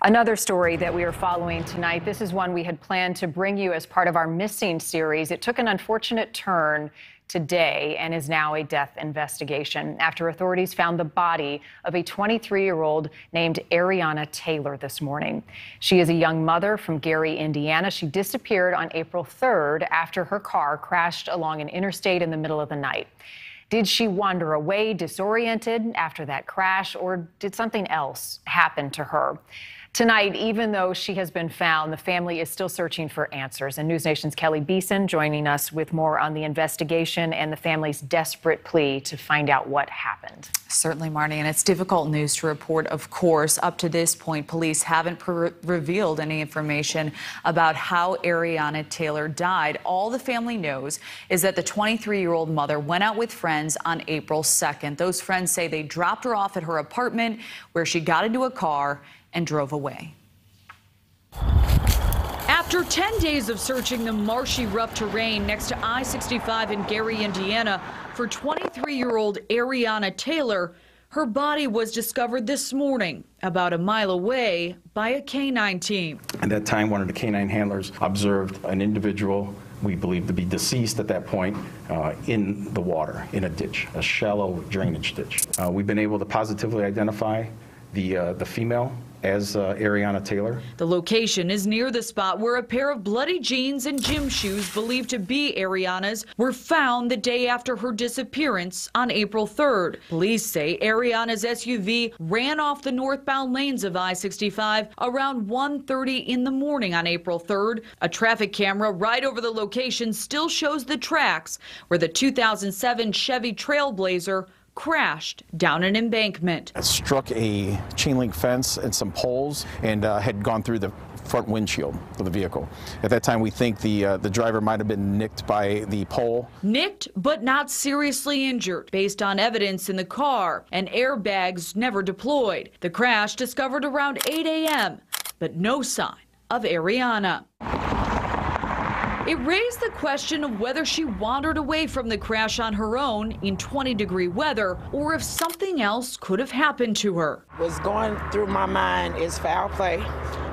Another story that we are following tonight. This is one we had planned to bring you as part of our missing series. It took an unfortunate turn today and is now a death investigation after authorities found the body of a 23-year-old named Ariana Taylor this morning. She is a young mother from Gary, Indiana. She disappeared on April 3rd after her car crashed along an interstate in the middle of the night. Did she wander away disoriented after that crash, or did something else happen to her? Tonight, even though she has been found, the family is still searching for answers. And NewsNation's Kelly Beeson joining us with more on the investigation and the family's desperate plea to find out what happened. Certainly, Marnie, and it's difficult news to report, of course. Up to this point, police haven't revealed any information about how Ariana Taylor died. All the family knows is that the 23-year-old mother went out with friends on April 2nd. Those friends say they dropped her off at her apartment, where she got into a car and drove away. After 10 days of searching the marshy, rough terrain next to I-65 in Gary, Indiana, for 23-year-old Ariana Taylor, her body was discovered this morning, about a mile away, by a canine team. At that time, one of the canine handlers observed an individual we believe to be deceased at that point in the water, in a ditch, a shallow drainage ditch. We've been able to positively identify the female as Ariana Taylor. The location is near the spot where a pair of bloody jeans and gym shoes believed to be Ariana's were found the day after her disappearance on April 3rd. Police say Ariana's SUV ran off the northbound lanes of I-65 around 1:30 in the morning on April 3rd. A traffic camera right over the location still shows the tracks where the 2007 Chevy Trailblazer crashed down an embankment. It struck a chain link fence and some poles and had gone through the front windshield of the vehicle. At that time, we think the driver might have been nicked by the pole. Nicked, but not seriously injured, based on evidence in the car and airbags never deployed. The crash discovered around 8 a.m., but no sign of Ariana. It raised the question of whether she wandered away from the crash on her own in 20-degree weather, or if something else could have happened to her. What's going through my mind is foul play.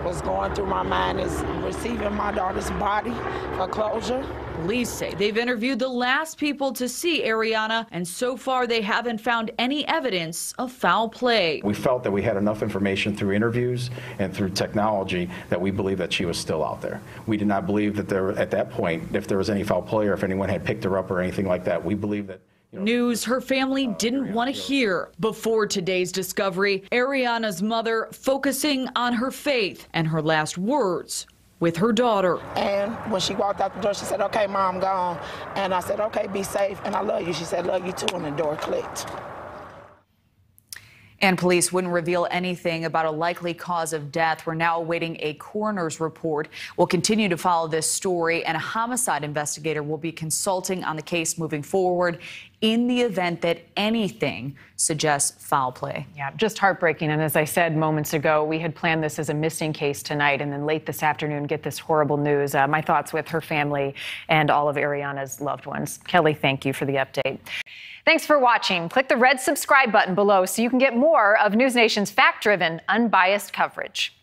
What's going through my mind is receiving my daughter's body for closure. Police say they've interviewed the last people to see Ariana, and so far they haven't found any evidence of foul play. We felt that we had enough information through interviews and through technology that we believe that she was still out there. We did not believe that at that point, if there was any foul play or if anyone had picked her up or anything like that, we believe that. News her family didn't want to hear. Before today's discovery, Ariana's mother focusing on her faith and her last words with her daughter. And when she walked out the door, she said, "Okay, Mom, gone." And I said, "Okay, be safe, and I love you." She said, "Love you too," and the door clicked. And police wouldn't reveal anything about a likely cause of death. We're now awaiting a coroner's report. We'll continue to follow this story, and a homicide investigator will be consulting on the case moving forward in the event that anything suggests foul play. Yeah, just heartbreaking. And as I said moments ago, we had planned this as a missing case tonight, and then late this afternoon get this horrible news. My thoughts with her family and all of Ariana's loved ones. Kelly, thank you for the update. Thanks for watching. Click the red subscribe button below so you can get more of NewsNation's fact-driven, unbiased coverage.